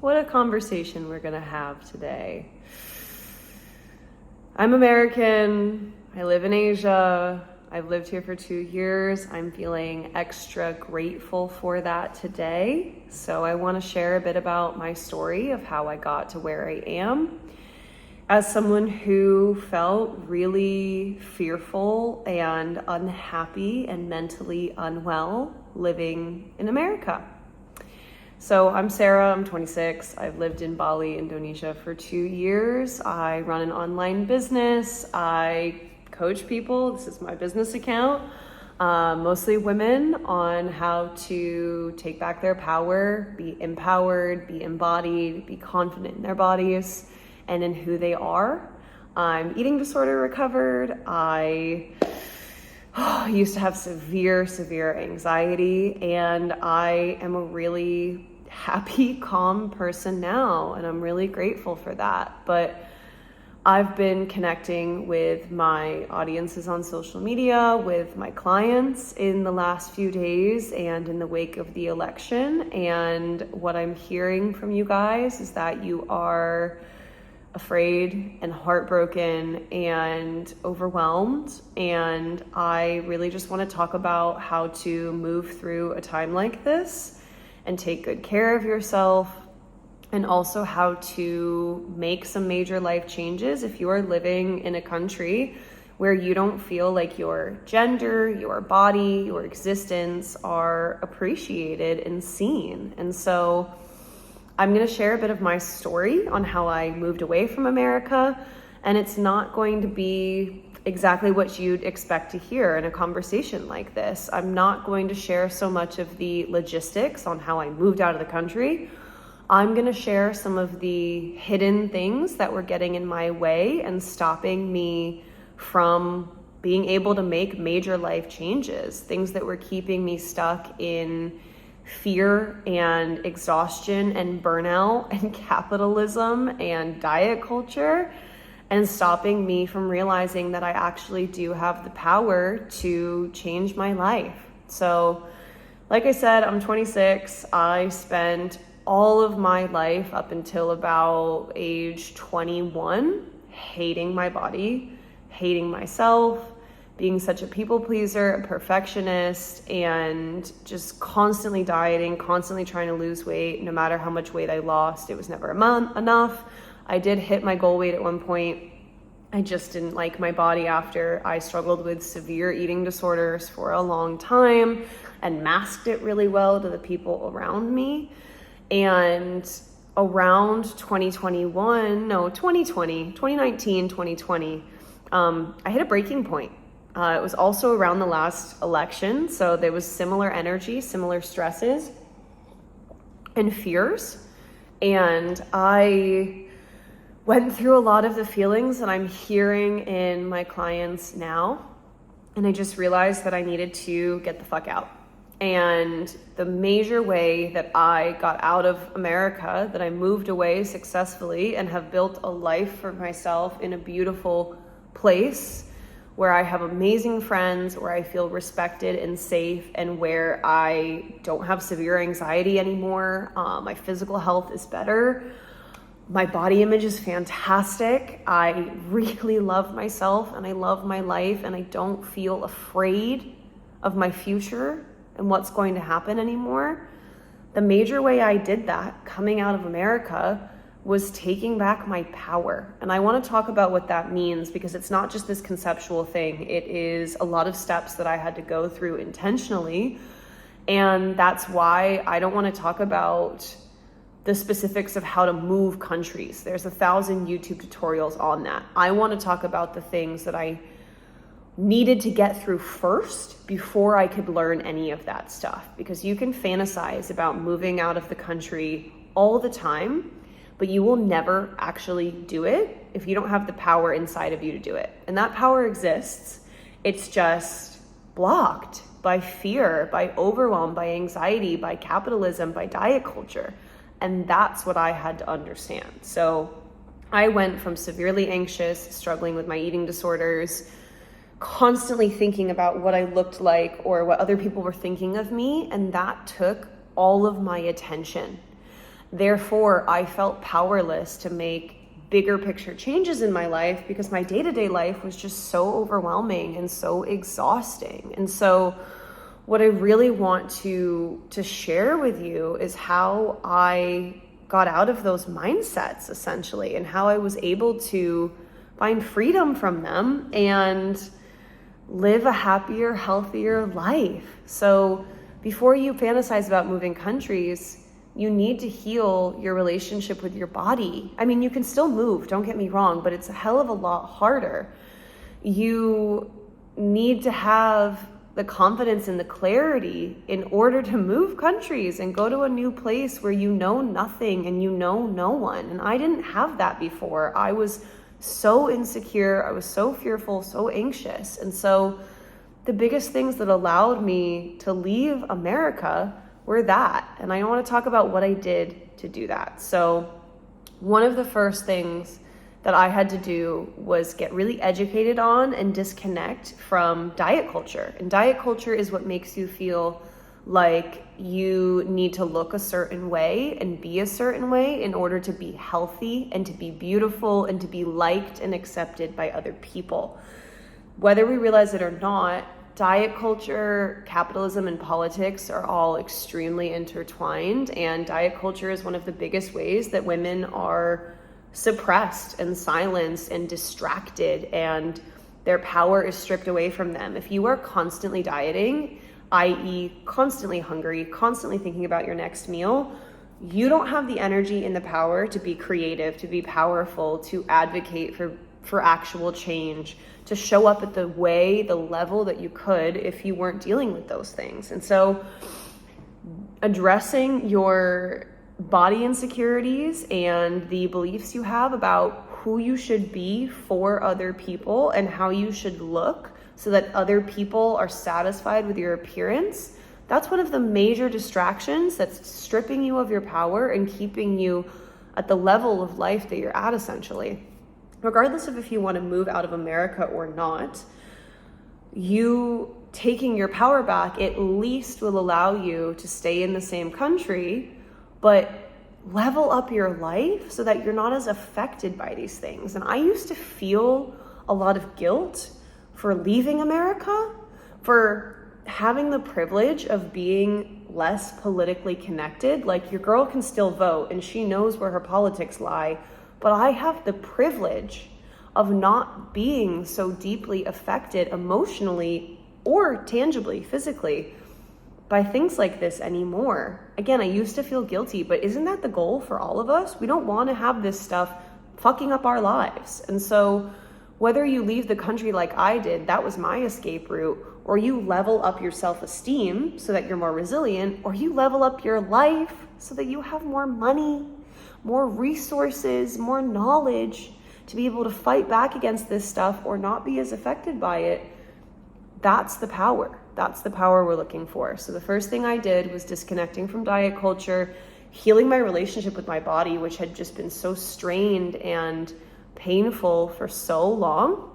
what a conversation we're gonna have today. I'm American, I live in Asia, I've lived here for 2 years. I'm feeling extra grateful for that today. So I wanna share a bit about my story of how I got to where I am. As someone who felt really fearful and unhappy and mentally unwell living in America. So I'm Sarah, I'm 26. I've lived in Bali, Indonesia for 2 years. I run an online business. I coach people. This is my business account, mostly women, on how to take back their power, be empowered, be embodied, be confident in their bodies and in who they are. I'm eating disorder recovered. I used to have severe anxiety, and I am a really happy, calm person now, and I'm really grateful for that. But I've been connecting with my audiences on social media, with my clients in the last few days and in the wake of the election. And what I'm hearing from you guys is that you are afraid and heartbroken and overwhelmed. And I really just want to talk about how to move through a time like this and take good care of yourself, and also how to make some major life changes if you are living in a country where you don't feel like your gender, your body, your existence are appreciated and seen. And so I'm going to share a bit of my story on how I moved away from America, and it's not going to be exactly what you'd expect to hear in a conversation like this. I'm not going to share so much of the logistics on how I moved out of the country. I'm going to share some of the hidden things that were getting in my way and stopping me from being able to make major life changes, things that were keeping me stuck in fear and exhaustion and burnout and capitalism and diet culture, and stopping me from realizing that I actually do have the power to change my life. So, like I said, I'm 26. I spent all of my life up until about age 21 hating my body, hating myself, being such a people pleaser, a perfectionist, and just constantly dieting, constantly trying to lose weight. No matter how much weight I lost, it was never enough. I did hit my goal weight at one point. I just didn't like my body after I struggled with severe eating disorders for a long time and masked it really well to the people around me. And around 2019, 2020, I hit a breaking point. It was also around the last election, so there was similar energy, similar stresses and fears. And I went through a lot of the feelings that I'm hearing in my clients now. And I just realized that I needed to get the fuck out. And the major way that I got out of America, that I moved away successfully and have built a life for myself in a beautiful place where I have amazing friends, where I feel respected and safe, and where I don't have severe anxiety anymore. My physical health is better. My body image is fantastic. I really love myself and I love my life, and I don't feel afraid of my future and what's going to happen anymore. The major way I did that coming out of America was taking back my power. And I want to talk about what that means, because it's not just this conceptual thing. It is a lot of steps that I had to go through intentionally. And that's why I don't want to talk about the specifics of how to move countries. There's 1,000 YouTube tutorials on that. I want to talk about the things that I needed to get through first before I could learn any of that stuff. Because you can fantasize about moving out of the country all the time, but you will never actually do it if you don't have the power inside of you to do it. And that power exists. It's just blocked by fear, by overwhelm, by anxiety, by capitalism, by diet culture. And that's what I had to understand. So I went from severely anxious, struggling with my eating disorders, constantly thinking about what I looked like or what other people were thinking of me, and that took all of my attention. Therefore, I felt powerless to make bigger picture changes in my life because my day-to-day life was just so overwhelming and so exhausting. And so what I really want to share with you is how I got out of those mindsets, essentially, and how I was able to find freedom from them and live a happier, healthier life. So before you fantasize about moving countries, you need to heal your relationship with your body. I mean, you can still move, don't get me wrong, but it's a hell of a lot harder. You need to have the confidence and the clarity in order to move countries and go to a new place where you know nothing and you know no one. And I didn't have that before. I was so insecure. I was so fearful, so anxious. And so the biggest things that allowed me to leave America were that. And I want to talk about what I did to do that. So one of the first things that I had to do was get really educated on and disconnect from diet culture. And diet culture is what makes you feel like you need to look a certain way and be a certain way in order to be healthy and to be beautiful and to be liked and accepted by other people. Whether we realize it or not, diet culture, capitalism, and politics are all extremely intertwined, and diet culture is one of the biggest ways that women are suppressed and silenced and distracted, and their power is stripped away from them. If you are constantly dieting, i.e. constantly hungry, constantly thinking about your next meal, you don't have the energy and the power to be creative, to be powerful, to advocate for actual change, to show up at the level that you could if you weren't dealing with those things. And so addressing your body insecurities and the beliefs you have about who you should be for other people and how you should look so that other people are satisfied with your appearance, that's one of the major distractions that's stripping you of your power and keeping you at the level of life that you're at, essentially. Regardless of if you want to move out of America or not, you taking your power back at least will allow you to stay in the same country, but level up your life so that you're not as affected by these things. And I used to feel a lot of guilt for leaving America, for having the privilege of being less politically connected. Like, your girl can still vote and she knows where her politics lie, but I have the privilege of not being so deeply affected emotionally or tangibly, physically, by things like this anymore. Again, I used to feel guilty, but isn't that the goal for all of us? We don't want to have this stuff fucking up our lives. And so whether you leave the country like I did, that was my escape route, or you level up your self-esteem so that you're more resilient, or you level up your life so that you have more money, more resources, more knowledge to be able to fight back against this stuff or not be as affected by it, that's the power. That's the power we're looking for. So the first thing I did was disconnecting from diet culture, healing my relationship with my body, which had just been so strained and painful for so long.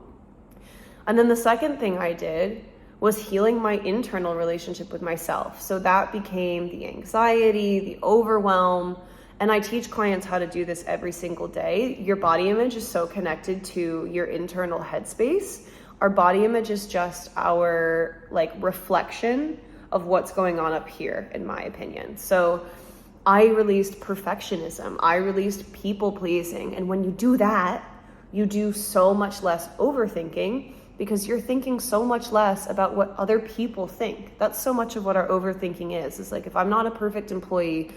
And then the second thing I did was healing my internal relationship with myself. So that became the anxiety, the overwhelm, and I teach clients how to do this every single day. Your body image is so connected to your internal headspace. Our body image is just our reflection of what's going on up here, in my opinion. So I released perfectionism. I released people pleasing. And when you do that, you do so much less overthinking because you're thinking so much less about what other people think. That's so much of what our overthinking is. It's like, if I'm not a perfect employee,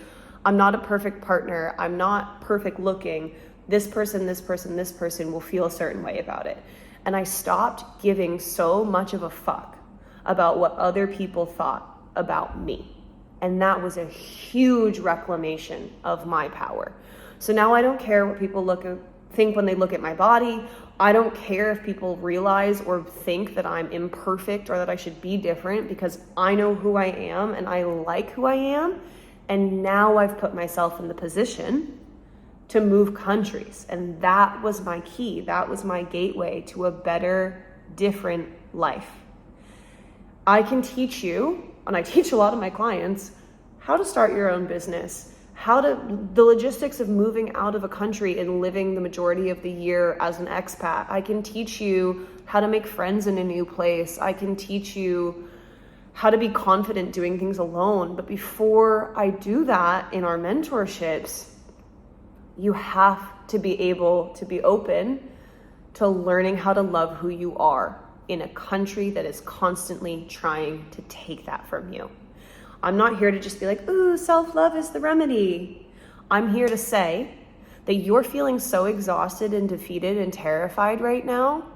I'm not a perfect partner, I'm not perfect looking, this person will feel a certain way about it. And I stopped giving so much of a fuck about what other people thought about me. And that was a huge reclamation of my power. So now I don't care what people think when they look at my body. I don't care if people realize or think that I'm imperfect or that I should be different, because I know who I am and I like who I am. And now I've put myself in the position to move countries. And that was my key. That was my gateway to a better, different life. I can teach you, and I teach a lot of my clients, how to start your own business, the logistics of moving out of a country and living the majority of the year as an expat. I can teach you how to make friends in a new place. I can teach you how to be confident doing things alone. But before I do that in our mentorships, you have to be able to be open to learning how to love who you are in a country that is constantly trying to take that from you. I'm not here to just be like, ooh, self-love is the remedy. I'm here to say that you're feeling so exhausted and defeated and terrified right now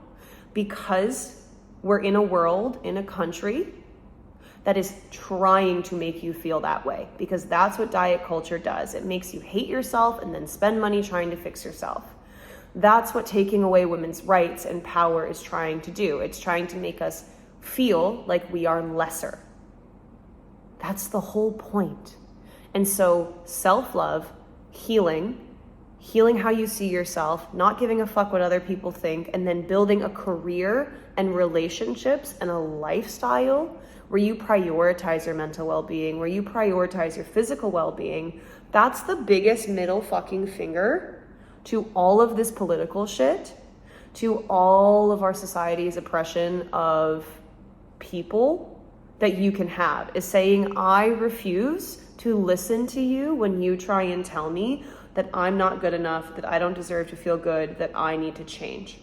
because we're in a world, in a country that is trying to make you feel that way, because that's what diet culture does. It makes you hate yourself and then spend money trying to fix yourself. That's what taking away women's rights and power is trying to do. It's trying to make us feel like we are lesser. That's the whole point. And so self-love, healing how you see yourself, not giving a fuck what other people think, and then building a career and relationships and a lifestyle where you prioritize your mental well-being, where you prioritize your physical well-being. That's the biggest middle fucking finger to all of this political shit, to all of our society's oppression of people that you can have, is saying, I refuse to listen to you when you try and tell me that I'm not good enough, that I don't deserve to feel good, that I need to change.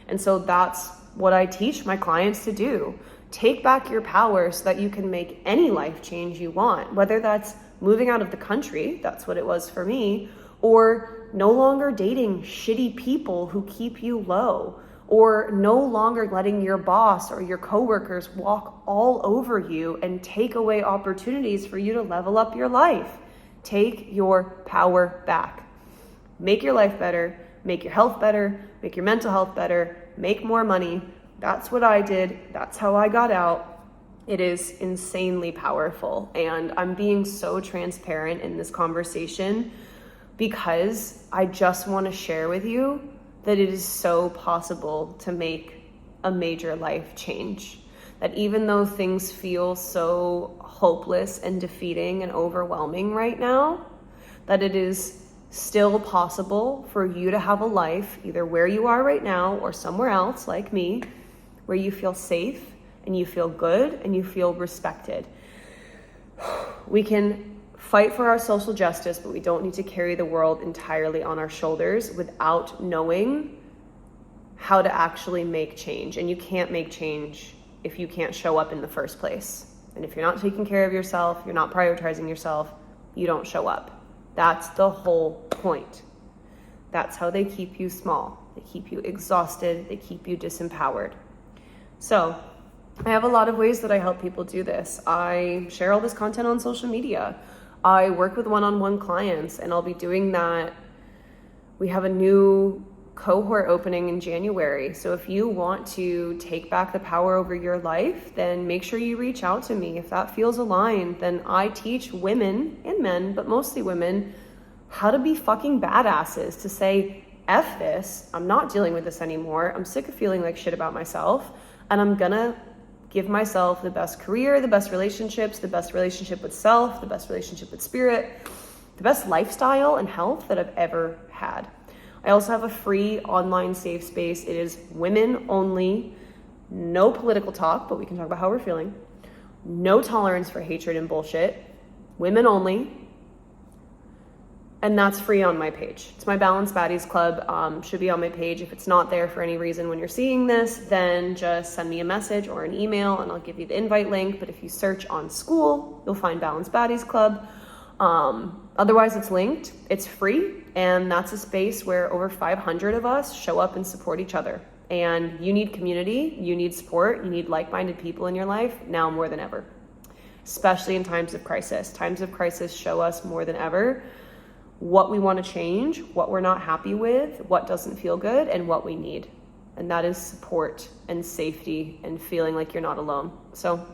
And so that's what I teach my clients to do. Take back your power so that you can make any life change you want, whether that's moving out of the country, that's what it was for me, or no longer dating shitty people who keep you low, or no longer letting your boss or your coworkers walk all over you and take away opportunities for you to level up your life. Take your power back. Make your life better, make your health better, make your mental health better, make more money. That's what I did. That's how I got out. It is insanely powerful. And I'm being so transparent in this conversation because I just want to share with you that it is so possible to make a major life change. That even though things feel so hopeless and defeating and overwhelming right now, that it is still possible for you to have a life either where you are right now or somewhere else like me, where you feel safe and you feel good and you feel respected. We can fight for our social justice, but we don't need to carry the world entirely on our shoulders without knowing how to actually make change. And you can't make change if you can't show up in the first place. And if you're not taking care of yourself, you're not prioritizing yourself, you don't show up. That's the whole point. That's how they keep you small. They keep you exhausted. They keep you disempowered. So I have a lot of ways that I help people do this. I share all this content on social media. I work with one-on-one clients, and I'll be doing that. We have a new cohort opening in January. So if you want to take back the power over your life, then make sure you reach out to me. If that feels aligned, then I teach women and men, but mostly women, how to be fucking badasses, to say, F this, I'm not dealing with this anymore. I'm sick of feeling like shit about myself, and I'm gonna give myself the best career, the best relationships, the best relationship with self, the best relationship with spirit, the best lifestyle and health that I've ever had. I also have a free online safe space. It is women only, no political talk, but we can talk about how we're feeling. No tolerance for hatred and bullshit. Women only. And that's free on my page. It's my Balanced Baddies Club. Should be on my page. If it's not there for any reason when you're seeing this, then just send me a message or an email and I'll give you the invite link. But if you search on school, you'll find Balanced Baddies Club. Otherwise, it's linked. It's free. And that's a space where over 500 of us show up and support each other. And you need community. You need support. You need like-minded people in your life now more than ever, especially in times of crisis. Times of crisis show us more than ever what we want to change, what we're not happy with, what doesn't feel good, and what we need. And that is support and safety and feeling like you're not alone. So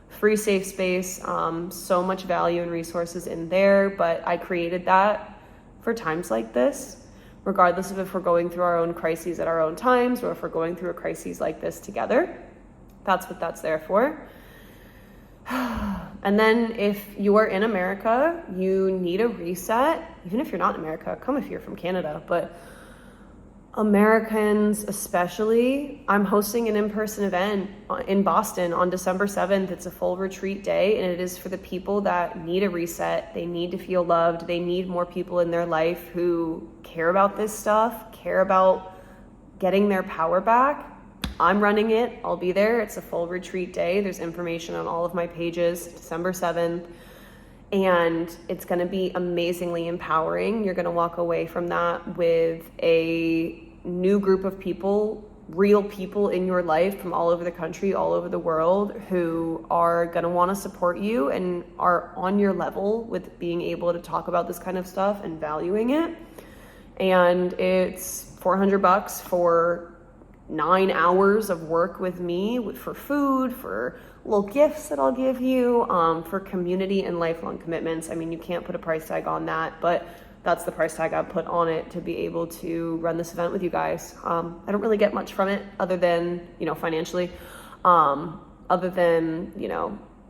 free safe space, so much value and resources in there, but I created that for times like this, regardless of if we're going through our own crises at our own times or if we're going through a crisis like this together. That's what that's there for. And then if you are in America, you need a reset. Even if you're not in America, come if you're from Canada, but Americans especially, I'm hosting an in-person event in Boston on December 7th. It's a full retreat day, and it is for the people that need a reset. They need to feel loved. They need more people in their life who care about this stuff, care about getting their power back. I'm running it. I'll be there. It's a full retreat day. There's information on all of my pages, December 7th. And it's going to be amazingly empowering. You're going to walk away from that with a new group of people, real people in your life from all over the country, all over the world, who are going to want to support you and are on your level with being able to talk about this kind of stuff and valuing it. And it's $400 for 9 hours of work with me, for food, for little gifts that I'll give you, for community and lifelong commitments. I mean, you can't put a price tag on that, but that's the price tag I've put on it to be able to run this event with you guys. I don't really get much from it other than, financially, other than,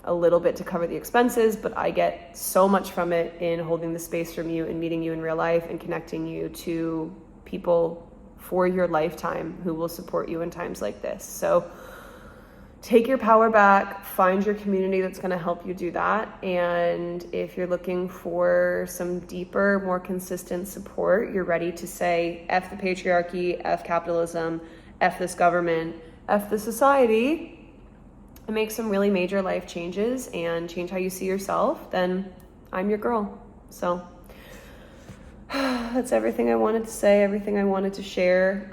a little bit to cover the expenses, but I get so much from it in holding the space from you and meeting you in real life and connecting you to people for your lifetime who will support you in times like this. So take your power back, find your community that's going to help you do that. And if you're looking for some deeper, more consistent support, you're ready to say, F the patriarchy, F capitalism, F this government, F the society, and make some really major life changes and change how you see yourself, then I'm your girl. So that's everything I wanted to say, everything I wanted to share.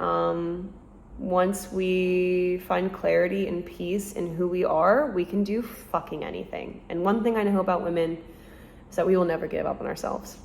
Once we find clarity and peace in who we are, we can do fucking anything. And one thing I know about women is that we will never give up on ourselves.